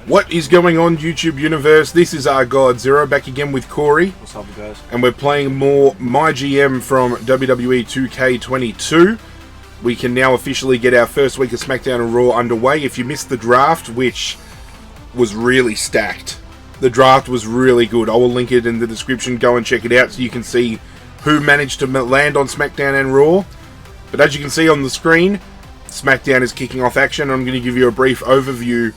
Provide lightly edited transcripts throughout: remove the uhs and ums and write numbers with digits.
What is going on, YouTube universe? This is ArghGodzirra back again with Corey. What's up, guys? And we're playing more MyGM from WWE 2K22. We can now officially get our first week of SmackDown and Raw underway. If you missed the draft, which was really stacked, the draft was really good. I will link it in the description. Go and check it out so you can see who managed to land on SmackDown and Raw. But as you can see on the screen, SmackDown is kicking off action. I'm going to give you a brief overview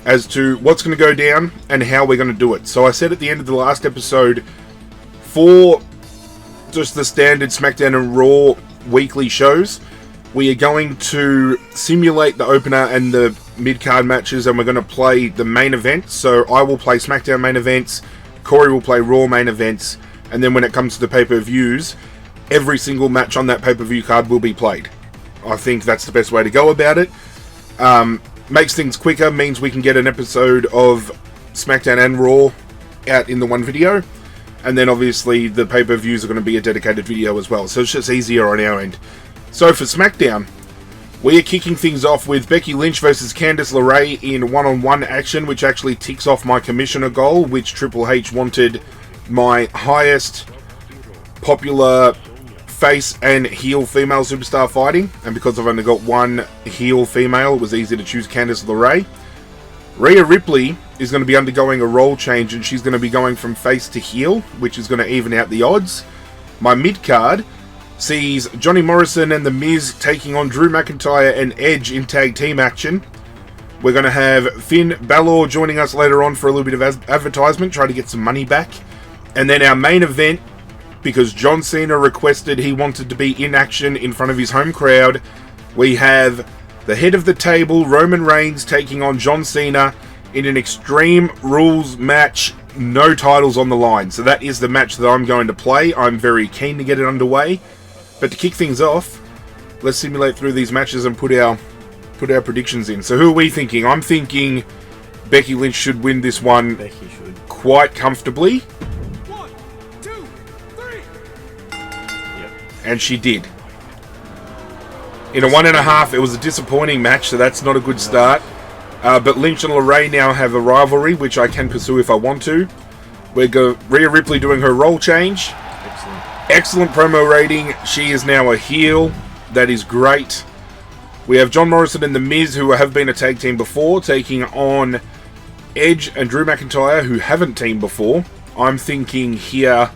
as to what's going to go down and how we're going to do it. So I said at the end of the last episode, for just the standard SmackDown and Raw weekly shows, we are going to simulate the opener and the mid-card matches, and we're going to play the main event. So I will play SmackDown main events, Corey will play Raw main events, and then when it comes to the pay-per-views, every single match on that pay-per-view card will be played. I think that's the best way to go about it. Makes things quicker, means we can get an episode of SmackDown and Raw out in the one video, and then obviously the pay-per-views are going to be a dedicated video as well, so it's just easier on our end. So for SmackDown, we are kicking things off with Becky Lynch versus Candice LeRae in one-on-one action, which actually ticks off my commissioner goal, which Triple H wanted my highest popular face and heel female superstar fighting, and because I've only got one heel female, it was easy to choose Candice LeRae. Rhea Ripley is going to be undergoing a role change, and she's going to be going from face to heel, which is going to even out the odds. My mid-card sees Johnny Morrison and The Miz taking on Drew McIntyre and Edge in tag team action. We're going to have Finn Balor joining us later on for a little bit of advertisement, try to get some money back. And then our main event, because John Cena requested he wanted to be in action in front of his home crowd, we have the head of the table, Roman Reigns, taking on John Cena in an Extreme Rules match, no titles on the line. So that is the match that I'm going to play. I'm very keen to get it underway. But to kick things off, let's simulate through these matches and put our predictions in. So who are we thinking? I'm thinking Becky Lynch should win this one quite comfortably. And she did. In a 1.5, it was a disappointing match, so that's not a good start. But Lynch and LeRae now have a rivalry, which I can pursue if I want to. We got Rhea Ripley doing her role change. Excellent promo rating. She is now a heel. That is great. We have John Morrison and The Miz, who have been a tag team before, taking on Edge and Drew McIntyre, who haven't teamed before. I'm thinking here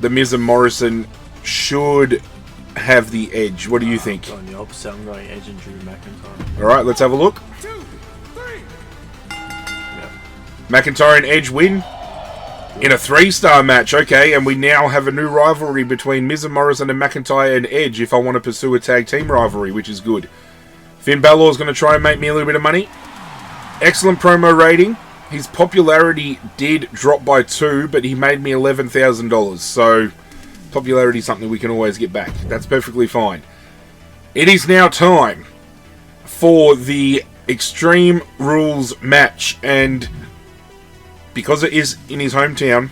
The Miz and Morrison should have the edge. What do you think? On the opposite, I'm going Edge and Drew McIntyre. Alright, let's have a look. 2, 3. Yeah. McIntyre and Edge win in a 3-star match. Okay, and we now have a new rivalry between Miz and Morrison and McIntyre and Edge if I want to pursue a tag team rivalry, which is good. Finn Balor is going to try and make me a little bit of money. Excellent promo rating. His popularity did drop by 2, but he made me $11,000, so popularity is something we can always get back. That's perfectly fine. It is now time for the Extreme Rules match, and because it is in his hometown,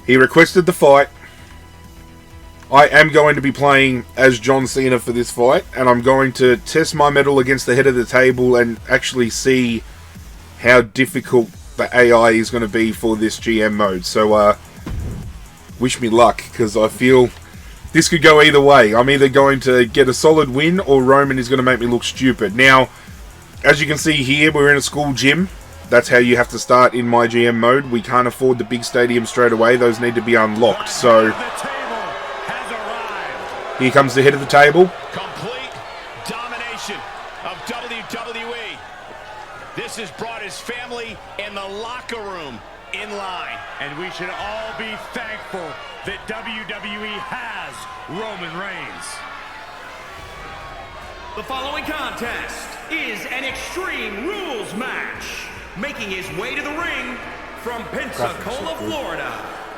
he requested the fight. I am going to be playing as John Cena for this fight, and I'm going to test my mettle against the head of the table and actually see how difficult the AI is going to be for this GM mode. So, wish me luck, because I feel this could go either way. I'm either going to get a solid win, or Roman is going to make me look stupid. Now, as you can see here, we're in a school gym. That's how you have to start in MyGM mode. We can't afford the big stadium straight away. Those need to be unlocked. So, here comes the head of the table. Complete domination of WWE. This has brought his family and the locker room in line. And we should all be thankful that WWE has Roman Reigns. The following contest is an Extreme Rules match. Making his way to the ring from Pensacola, Florida.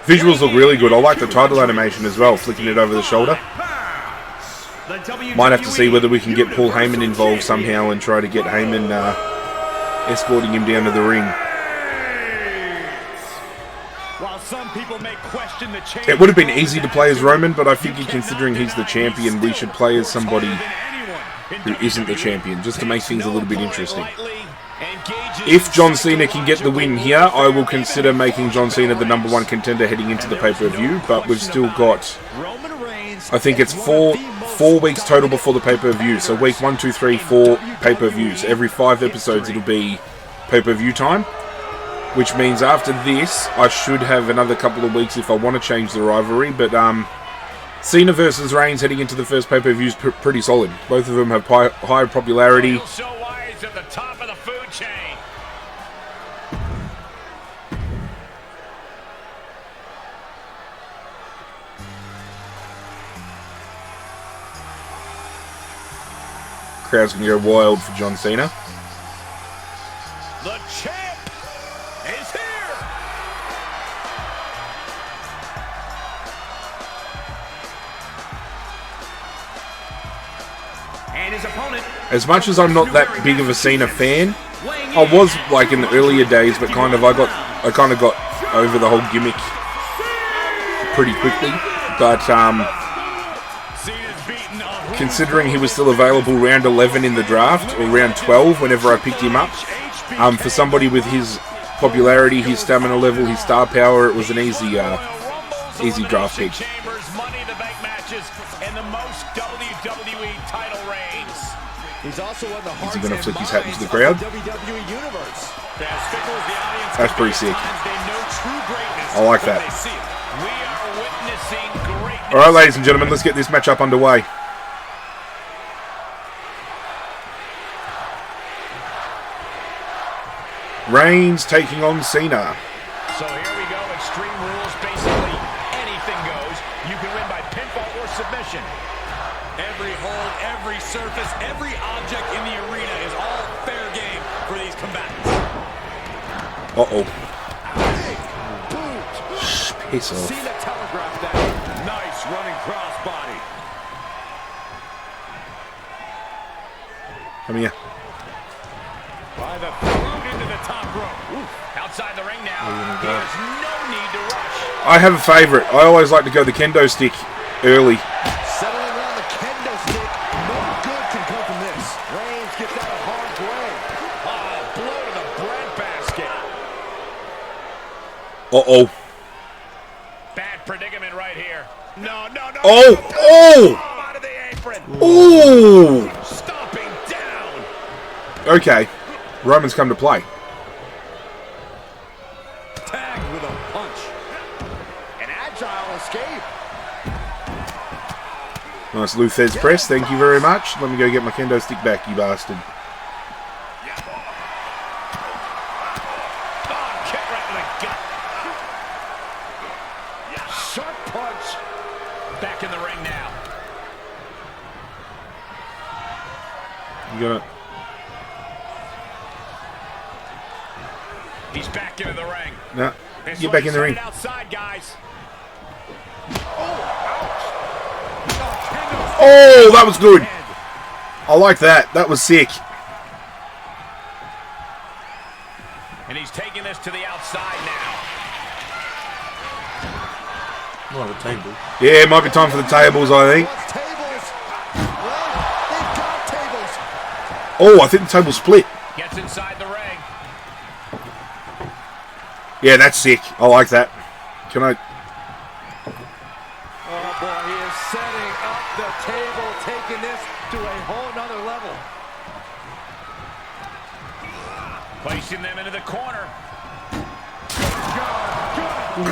Visuals look really good. I like the title animation as well, flicking it over the shoulder. Might have to see whether we can get Paul Heyman involved somehow and try to get Heyman escorting him down to the ring. While some people may question the change, It would have been easy to play as Roman, but I figure considering he's the champion, we should play as somebody who isn't the champion, just to make things a little bit interesting. And if John Cena can get the win here, I will consider making John Cena the #1 contender heading into the pay-per-view, but we've still got, I think it's four weeks total before the pay-per-view, so week 1, 2, 3, 4 pay-per-views. Every 5 episodes it'll be pay-per-view time, which means after this, I should have another couple of weeks if I want to change the rivalry, but Cena versus Reigns heading into the first pay-per-view is pretty solid. Both of them have high popularity. At the top of the food chain. Crowd's going to go wild for John Cena. The champ is here. And his opponent. As much as I'm not that big of a Cena fan, I was like in the earlier days, but I kind of got over the whole gimmick pretty quickly. But considering he was still available round 11 in the draft, or round 12 whenever I picked him up, for somebody with his popularity, his stamina level, his star power, it was an easy draft pick. He's also won the Is he going to flick his hat into the crowd? WWE universe. That's pretty sick. I like that. Alright, ladies and gentlemen, let's get this matchup underway. Reigns taking on Cena. So here we go, Extreme Rules, basically anything goes. You can win by pinfall or submission. Every hold, every surface, every object in the arena is all fair game for these combatants. Uh-oh. Piss off. Cena telegraphed that. Nice running crossbody. Come here. By the throat into the top rope. Ooh. Outside the ring now. There's no need to rush. I have a favourite. I always like to go the kendo stick early. Settling on the kendo stick. No good can come from this. Reigns gets out of harm's way. Blow to the breadbasket. Uh-oh. Bad predicament right here. No. Oh! Out of the apron. Oh! Stomping down. Okay. Roman's come to play. Tagged with a punch. An agile escape. Nice Luthez press. Thank you very much. Let me go get my kendo stick back, you bastard. Kick right in the gut. Sharp punch. Back in the ring now. You got it. He's back into the ring. No. Get back in the ring. Outside, guys. Oh, that was good. I like that. That was sick. And he's taking this to the outside now. Well, the table. Yeah, it might be time for the tables, I think. Oh, I think the table split. Gets inside the ring. Yeah, that's sick. I like that. Can I... Oh boy, he is setting up the table, taking this to a whole nother level. Placing them into the corner.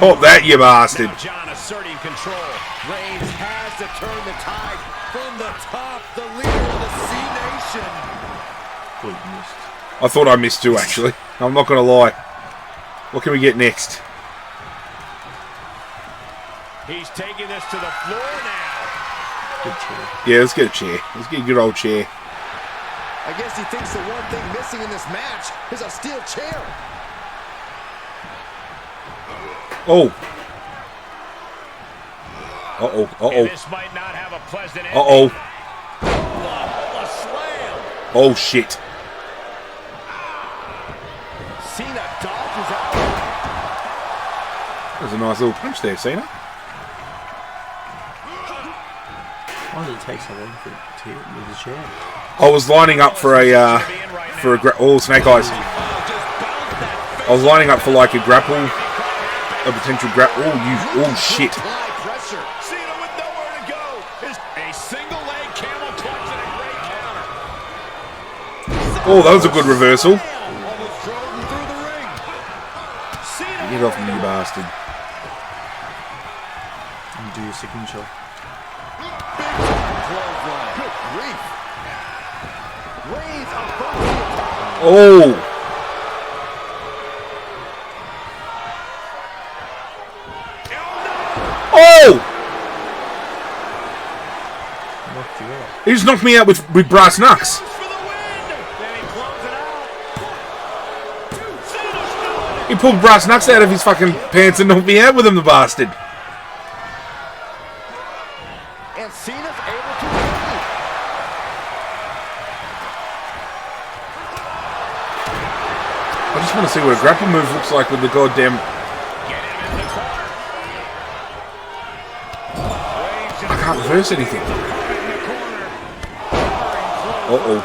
Caught that, you bastard. Now John asserting control. Reigns has to turn the tide from the top, the leader of the C-Nation. I thought I missed too, actually. I'm not going to lie. What can we get next? He's taking this to the floor now. Good chair. Yeah, let's get a chair. Let's get a good old chair. I guess he thinks the one thing missing in this match is a steel chair. Oh. Uh-oh. Uh-oh. This might not have a pleasant ending. Uh-oh. A slam. Oh, shit. Cena dodges out. That was a nice little punch there, Cena. Why did it take so long to hit with the chair? I was lining up for a oh, snake eyes. I was lining up for like a grapple, a potential grapple. Oh shit. Cena with nowhere to go. A single leg camel clutch and a great counter. Oh, that was a good reversal. Almost drove him through the ring. Cena. Get off me, you bastard. And do your signature. Good grief. Reigns approaching the top. Oh. Oh! Knocked you out. He just knocked me out with brass knucks. For the win. Then he closed it out. Cena's doing it. He pulled brass knucks out of his fucking pants and knocked me out with them, the bastard. And Cena's able to lead. I just want to see what a grapple move looks like with the goddamn... Get him in the corner. Reigns I can't reverse anything. in the corner. Uh-oh.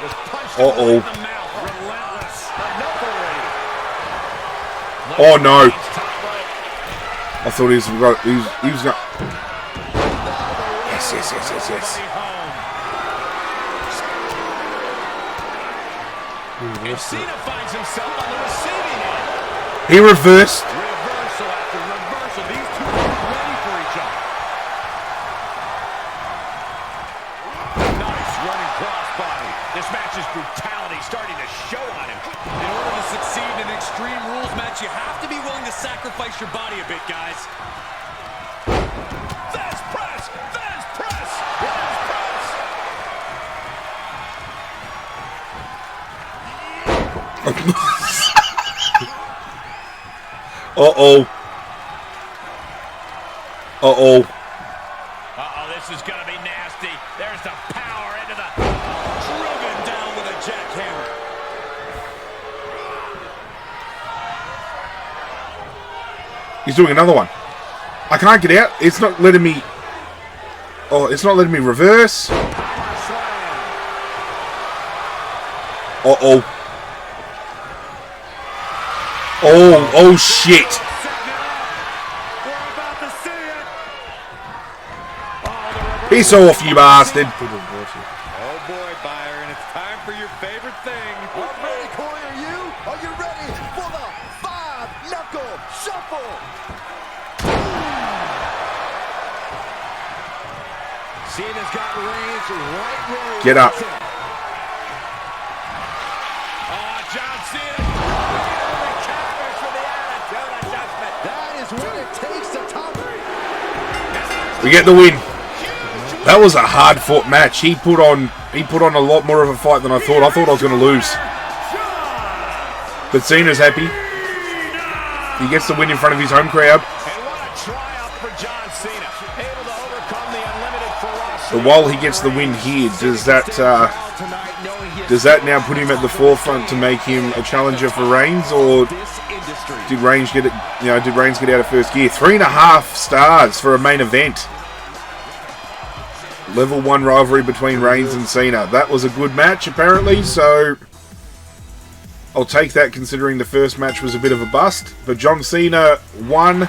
Was punched Uh-oh. in the mouth. Relentless. Enough already. Oh, no. Top right. I thought he was going... Yes, yes, yes, yes, yes. Home. And Cena finds himself on the receiving end. He reversed. Reversal after reversal. These two are ready for each other. Nice running crossbody. This match's brutality starting to show on him. In order to succeed in an Extreme Rules match, you have to be willing to sacrifice your body a bit, guys. There's press. There's press. There's press. Uh-oh. Uh-oh. Uh-oh, this is going to be nasty. There's the power into the... Driven down with a jackhammer. He's doing another one. I can't get out. It's not letting me... Oh, it's not letting me reverse. Uh-oh. Oh shit. Piss off, you bastard. Oh boy, Byron, it's time for your favorite thing. I'm ready, Corey. Are you? Are you ready for the 5-knuckle shuffle? Cena's got Reigns right where he Get up. wants him. Oh, John Cena. The counters for the attitude adjustment. That is what it takes to top. We get the win. That was a hard-fought match. He put on a lot more of a fight than I thought. I thought I was going to lose. But Cena's happy. He gets the win in front of his home crowd. And what a triumph for John Cena. Able to overcome the unlimited ferocity. But while he gets the win here, does that now put him at the forefront to make him a challenger for Reigns, or did Reigns get it? Did Reigns get out of first gear? 3.5 stars for a main event. Level 1 rivalry between Reigns and Cena. That was a good match, apparently, so I'll take that considering the first match was a bit of a bust. But John Cena won,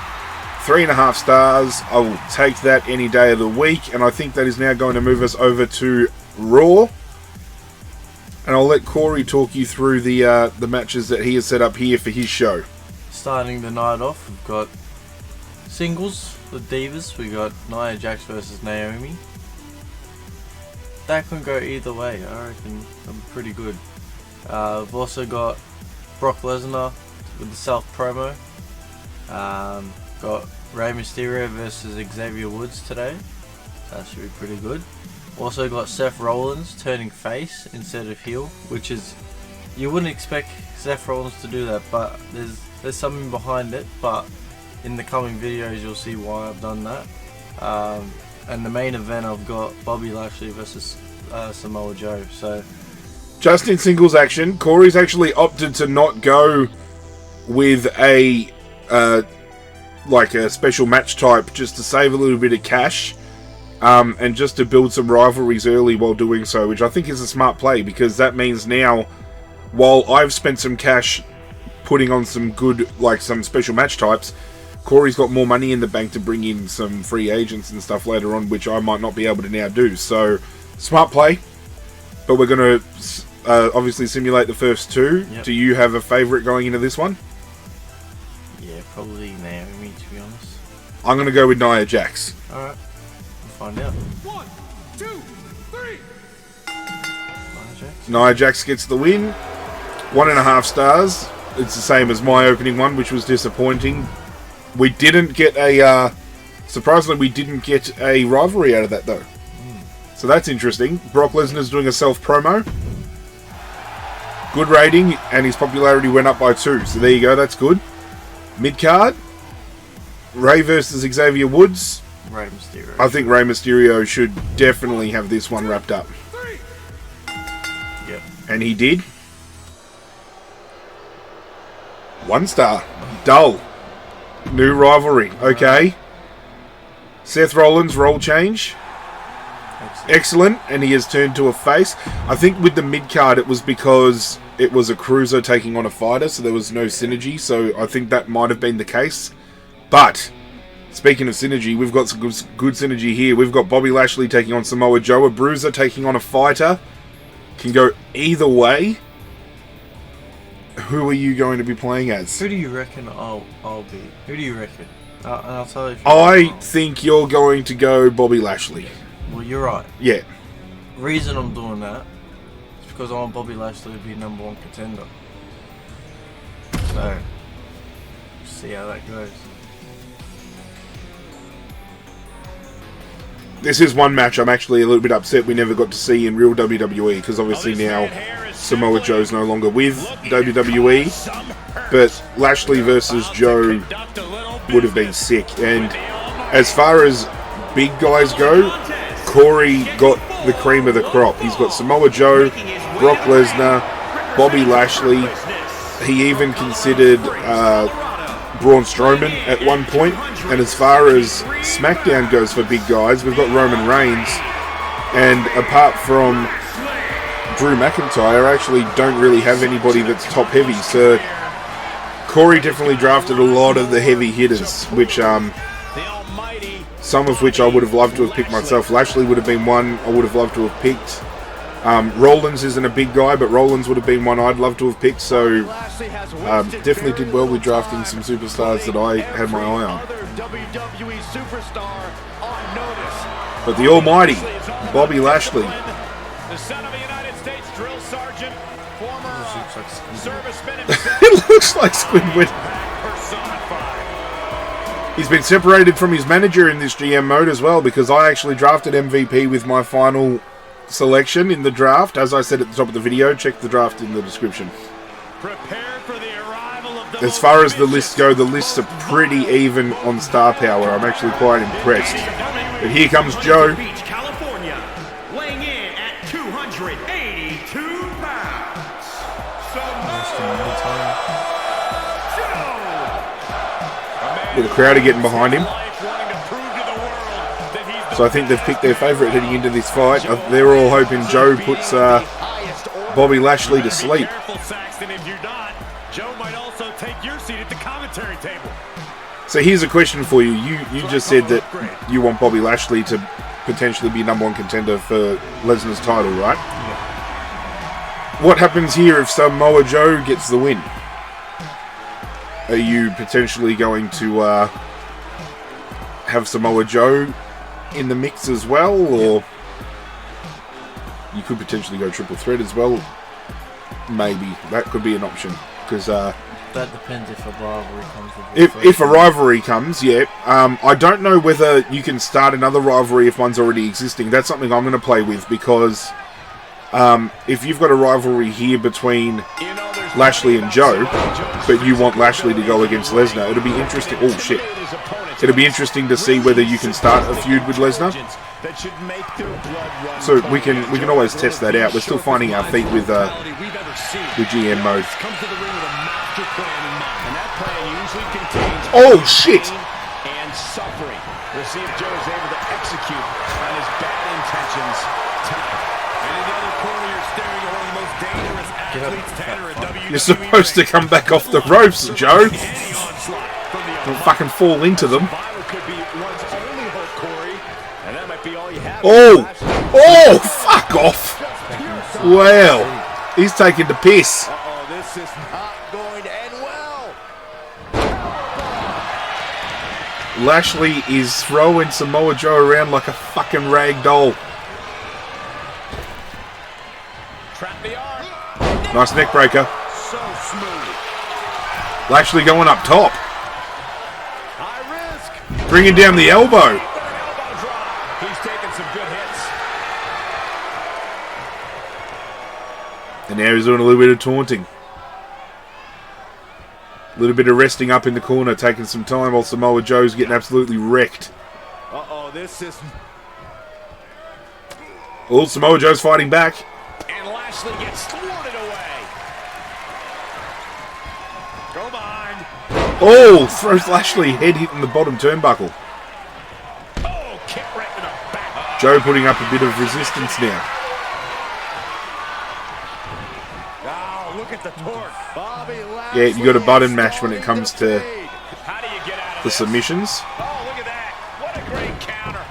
3.5 stars. I will take that any day of the week, and I think that is now going to move us over to Raw. And I'll let Corey talk you through the matches that he has set up here for his show. Starting the night off, we've got singles, the Divas. We got Nia Jax versus Naomi. That can go either way. I reckon I'm pretty good. We've also got Brock Lesnar with the self promo. Got Rey Mysterio versus Xavier Woods today. That should be pretty good. Also got Seth Rollins turning face instead of heel, which is, you wouldn't expect Seth Rollins to do that, but there's something behind it. But in the coming videos you'll see why I've done that. And the main event, I've got Bobby Lashley versus Samoa Joe. So Just in singles action, Corey's actually opted to not go with a special match type, just to save a little bit of cash, and just to build some rivalries early while doing so, which I think is a smart play, because that means now while I've spent some cash putting on some good, like some special match types, Corey's got more money in the bank to bring in some free agents and stuff later on, which I might not be able to now do. So, smart play. But we're going to obviously simulate the first two. Yep. Do you have a favourite going into this one? Yeah, probably Naomi, to be honest. I'm going to go with Nia Jax. Alright, we'll find out. 1, 2, 3. Nia Jax gets the win. 1.5 stars. It's the same as my opening one, which was disappointing. We didn't get a... surprisingly, we didn't get a rivalry out of that, though. So that's interesting. Brock Lesnar's doing a self-promo. Good rating, and his popularity went up by 2. So there you go, that's good. Mid-card. Rey versus Xavier Woods. Rey Mysterio. I think Rey Mysterio should definitely have this one wrapped up. Yep. And he did. 1 star. Dull. New rivalry. Okay. Seth Rollins, role change. Excellent. And he has turned to a face. I think with the mid-card it was because it was a cruiser taking on a fighter, so there was no synergy. So I think that might have been the case. But, speaking of synergy, we've got some good synergy here. We've got Bobby Lashley taking on Samoa Joe. A bruiser taking on a fighter. Can go either way. Who are you going to be playing as? Who do you reckon I'll be? Who do you reckon? And I'll tell you. I think you're going to go Bobby Lashley. Well, you're right. Yeah. Reason I'm doing that is because I want Bobby Lashley to be #1 contender. So, see how that goes. This is one match I'm actually a little bit upset we never got to see in real WWE, because obviously now Samoa Joe's no longer with WWE, but Lashley versus Joe would have been sick. And as far as big guys go, Corey got the cream of the crop. He's got Samoa Joe, Brock Lesnar, Bobby Lashley. He even considered Braun Strowman at one point. And as far as SmackDown goes for big guys, we've got Roman Reigns. And apart from Drew McIntyre, I actually don't really have anybody that's top heavy. So Corey definitely drafted a lot of the heavy hitters, which some of which I would have loved to have picked myself. Lashley would have been one I would have loved to have picked. Rollins isn't a big guy, but Rollins would have been one I'd love to have picked. So definitely did well with drafting some superstars that I had my eye on. But the almighty Bobby Lashley. The son of a United States drill sergeant, former serviceman It looks like Squidward. He's been separated from his manager in this GM mode as well, because I actually drafted MVP with my final selection in the draft. As I said at the top of the video, check the draft in the description. Prepare for the arrival of the As far as the lists go, the lists are pretty even on star power. I'm actually quite impressed. But here comes Joe. Beach, California, weighing in at 282 pounds. With the crowd are getting behind him. So I think they've picked their favourite heading into this fight. They're all hoping Joe puts Bobby Lashley to sleep. Joe might also take your seat at the commentary table. So here's a question for you. You just said that you want Bobby Lashley to potentially be #1 contender for Lesnar's title, right? Yeah. What happens here if Samoa Joe gets the win? Are you potentially going to have Samoa Joe in the mix as well, or you could potentially go triple threat as well? Maybe that could be an option, because that depends if a rivalry comes. If a rivalry comes, yeah. I don't know whether you can start another rivalry if one's already existing. That's something I'm going to play with, because if you've got a rivalry here between Lashley and Joe, but you want Lashley to go against Lesnar, it'll be interesting. Oh shit! It'll be interesting to see whether you can start a feud with Lesnar. So we can always test that out. We're still finding our feet with GM mode. Oh shit! And suffering. We'll see if Joe is able to execute on his bad intentions tonight. You're supposed to come back off the ropes, Joe. Don't fucking fall into them. Oh! Oh! Fuck off! Well, he's taking the piss. Uh-oh, this is not going to end well. Lashley is throwing Samoa Joe around like a fucking rag doll. Nice neck breaker. So smooth. Lashley going up top. High risk. Bringing down the elbow. He's taking some good hits. And now he's doing a little bit of taunting. A little bit of resting up in the corner, taking some time while Samoa Joe's getting absolutely wrecked. Uh-oh, this is... Oh, Samoa Joe's fighting back. And Lashley gets thwarted away. Go behind. Oh, throws Lashley, head hitting the bottom turnbuckle. Oh, kick right to the back. Joe putting up a bit of resistance now. Wow, look at the torque. Bobby Lashley. Yeah, you got a button mash when it comes to How do you get out of the this? submissions. Oh, look at that. What a great counter.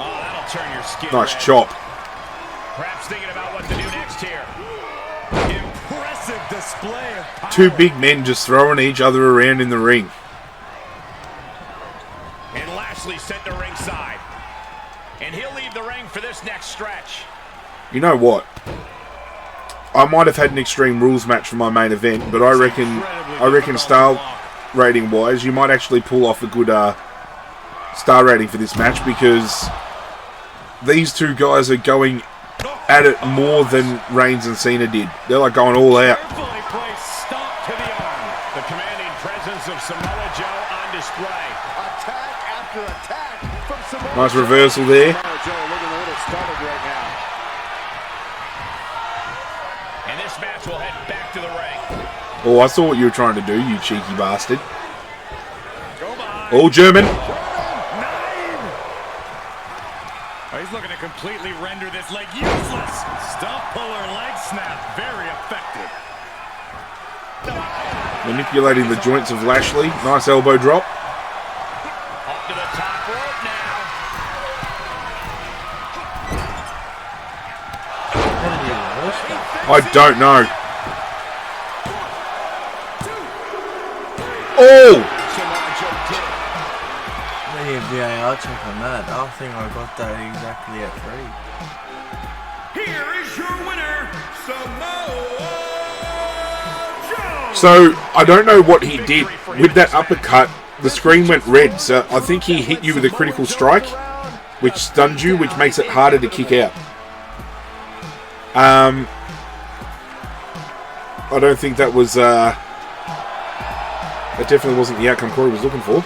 Oh, that'll turn your skin Nice red. chop. Perhaps thinking about what to do next here. Impressive display of power. Two big men just throwing each other around in the ring. And Lashley sent to ringside. And he'll leave the ring for this next stretch. You know what? I might have had an Extreme Rules match for my main event, but I reckon star rating wise, you might actually pull off a good star rating for this match, because these two guys are going at it more than Reigns and Cena did. They're like going all out. Carefully placed stomp to the arm. The commanding presence of Samoa Joe on display. Attack after attack from Samoa Nice Joe. reversal there. Samoa Joe looking a little startled right now. And this match will head back to the ring. Oh, I saw what you were trying to do, you cheeky bastard. Go behind. All German. Oh, he's looking to completely render this leg useless. Stump puller leg snap. Very effective. Manipulating the joints of Lashley. Nice elbow drop. Up to the top rope now. How did he reverse that? I don't know. Oh! Samoa Joe did it. Maybe a VAR check on that. I don't think I got that exactly at 3. Here is your winner, Samoa Joe. So, I don't know what he did. With that uppercut, the screen went red. So, I think he hit you with a critical strike, which stunned you, which makes it harder to kick out. I don't think that was... that definitely wasn't the outcome Corey was looking for.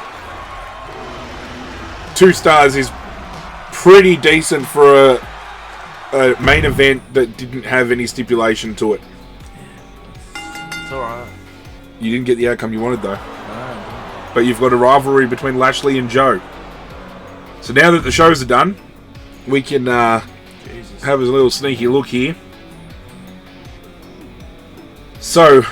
2 stars is pretty decent for a main event that didn't have any stipulation to it. It's alright. You didn't get the outcome you wanted, though. No. But you've got a rivalry between Lashley and Joe. So now that the shows are done, we can Jesus. have a little sneaky look here. So,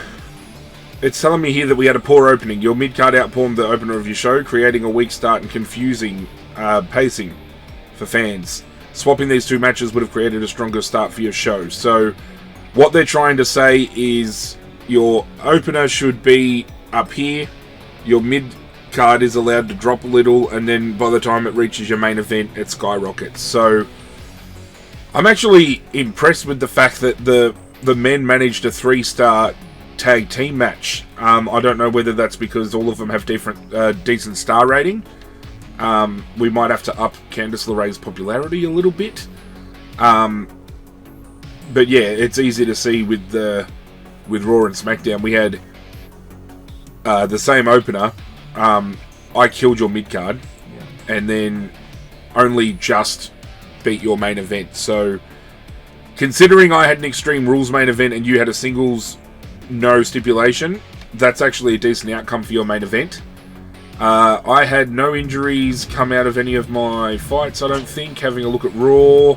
it's telling me here that we had a poor opening. Your mid-card outperformed the opener of your show, creating a weak start and confusing pacing for fans. Swapping these 2 matches would have created a stronger start for your show. So, what they're trying to say is your opener should be up here, your mid-card is allowed to drop a little, and then by the time it reaches your main event, it skyrockets. So, I'm actually impressed with the fact that the men managed a 3-star tag team match. I don't know whether that's because all of them have different decent star rating. We might have to up Candice LeRae's popularity a little bit. But yeah, it's easy to see with Raw and SmackDown. We had the same opener. I killed your mid card, and then only just beat your main event. So, considering I had an Extreme Rules main event and you had a singles no stipulation, that's actually a decent outcome for your main event. I had no injuries come out of any of my fights, I don't think. Having a look at Raw,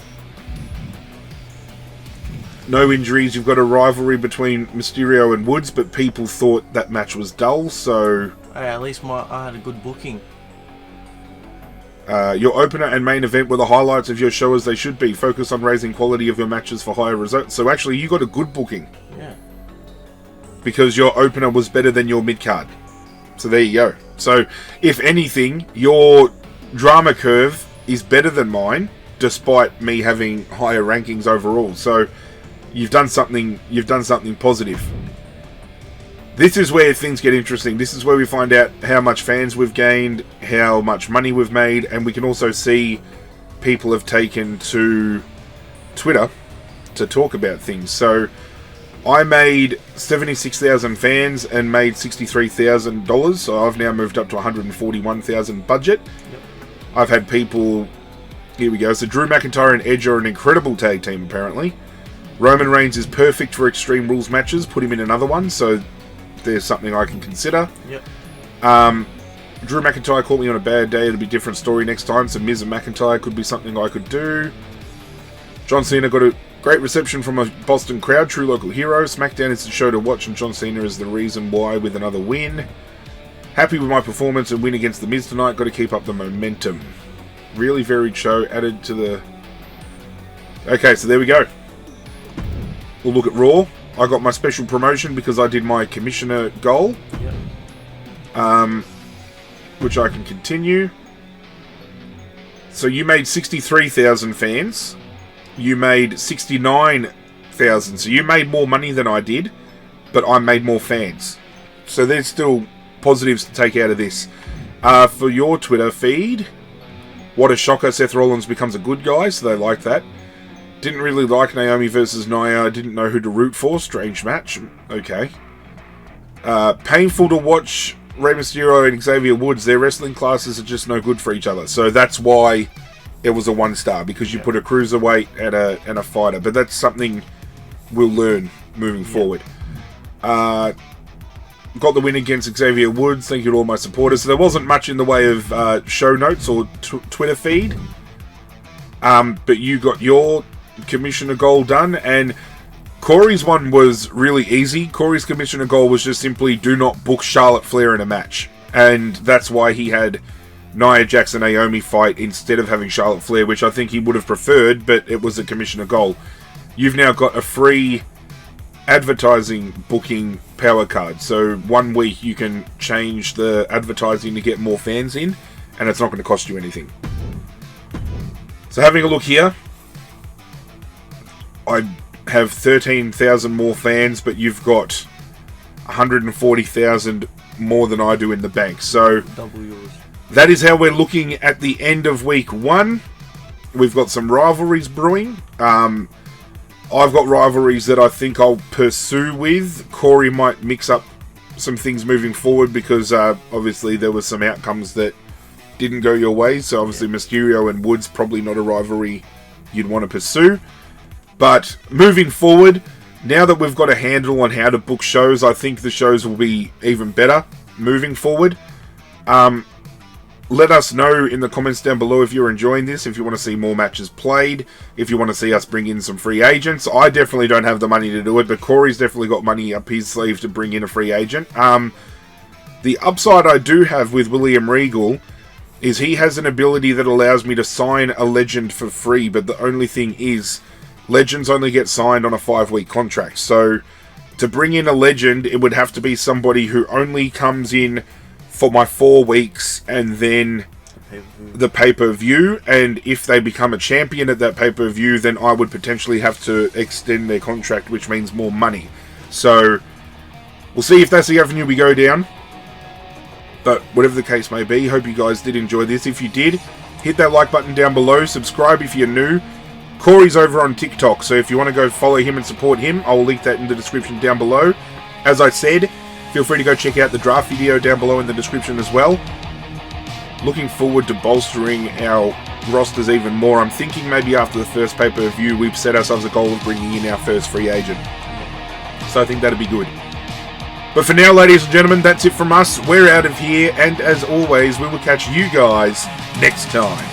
no injuries. You've got a rivalry between Mysterio and Woods, but people thought that match was dull, so... Hey, at least I had a good booking. Your opener and main event were the highlights of your show as they should be. Focus on raising quality of your matches for higher results. So actually, you got a good booking. Yeah. Because your opener was better than your mid-card. So there you go. So, if anything, your drama curve is better than mine, despite me having higher rankings overall. So, you've done something positive. This is where things get interesting. This is where we find out how much fans we've gained, how much money we've made, and we can also see people have taken to Twitter to talk about things. So, I made 76,000 fans and made $63,000, so I've now moved up to $141,000 budget. Yep. I've had people... Here we go. So Drew McIntyre and Edge are an incredible tag team, apparently. Roman Reigns is perfect for Extreme Rules matches. Put him in another one, so there's something I can consider. Yep. Drew McIntyre caught me on a bad day. It'll be a different story next time, so Miz and McIntyre could be something I could do. John Cena got a great reception from a Boston crowd, true local hero. SmackDown is the show to watch, and John Cena is the reason why with another win. Happy with my performance and win against The Miz tonight. Got to keep up the momentum. Really varied show added to the... Okay, so there we go. We'll look at Raw. I got my special promotion because I did my commissioner goal. Yep. Which I can continue. So you made 63,000 fans. You made 69,000. So you made more money than I did, but I made more fans. So there's still positives to take out of this. For your Twitter feed, what a shocker, Seth Rollins becomes a good guy, so they like that. Didn't really like Naomi versus Nia. Didn't know who to root for. Strange match. Okay. Painful to watch Rey Mysterio and Xavier Woods. Their wrestling classes are just no good for each other. So that's why it was a 1-star, because you put a cruiserweight and a fighter. But that's something we'll learn moving forward. Got the win against Xavier Woods. Thank you to all my supporters. So there wasn't much in the way of show notes or Twitter feed. But you got your commissioner goal done, and Corey's one was really easy. Corey's commissioner goal was just simply do not book Charlotte Flair in a match. And that's why he had Nia Jax and Naomi fight instead of having Charlotte Flair, which I think he would have preferred, but it was a commissioner goal. You've now got a free advertising booking power card. So 1 week you can change the advertising to get more fans in, and it's not going to cost you anything. So having a look here, I have 13,000 more fans, but you've got 140,000 more than I do in the bank. So double yours. That is how we're looking at the end of week 1. We've got some rivalries brewing. I've got rivalries that I think I'll pursue with. Corey might mix up some things moving forward because obviously there were some outcomes that didn't go your way. So obviously Mysterio and Woods probably not a rivalry you'd want to pursue. But moving forward, now that we've got a handle on how to book shows, I think the shows will be even better moving forward. Let us know in the comments down below if you're enjoying this, if you want to see more matches played, if you want to see us bring in some free agents. I definitely don't have the money to do it, but Corey's definitely got money up his sleeve to bring in a free agent. The upside I do have with William Regal is he has an ability that allows me to sign a legend for free, but the only thing is, legends only get signed on a 5-week contract. So to bring in a legend, it would have to be somebody who only comes in for my 4 weeks and then the pay-per-view. And if they become a champion at that pay-per-view, then I would potentially have to extend their contract, which means more money. So we'll see if that's the avenue we go down. But whatever the case may be, hope you guys did enjoy this. If you did, hit that like button down below. Subscribe if you're new. Corey's over on TikTok, so if you want to go follow him and support him, I'll link that in the description down below. As I said, feel free to go check out the draft video down below in the description as well. Looking forward to bolstering our rosters even more. I'm thinking maybe after the first pay-per-view, we've set ourselves a goal of bringing in our first free agent. So I think that'd be good. But for now, ladies and gentlemen, that's it from us. We're out of here, and as always, we will catch you guys next time.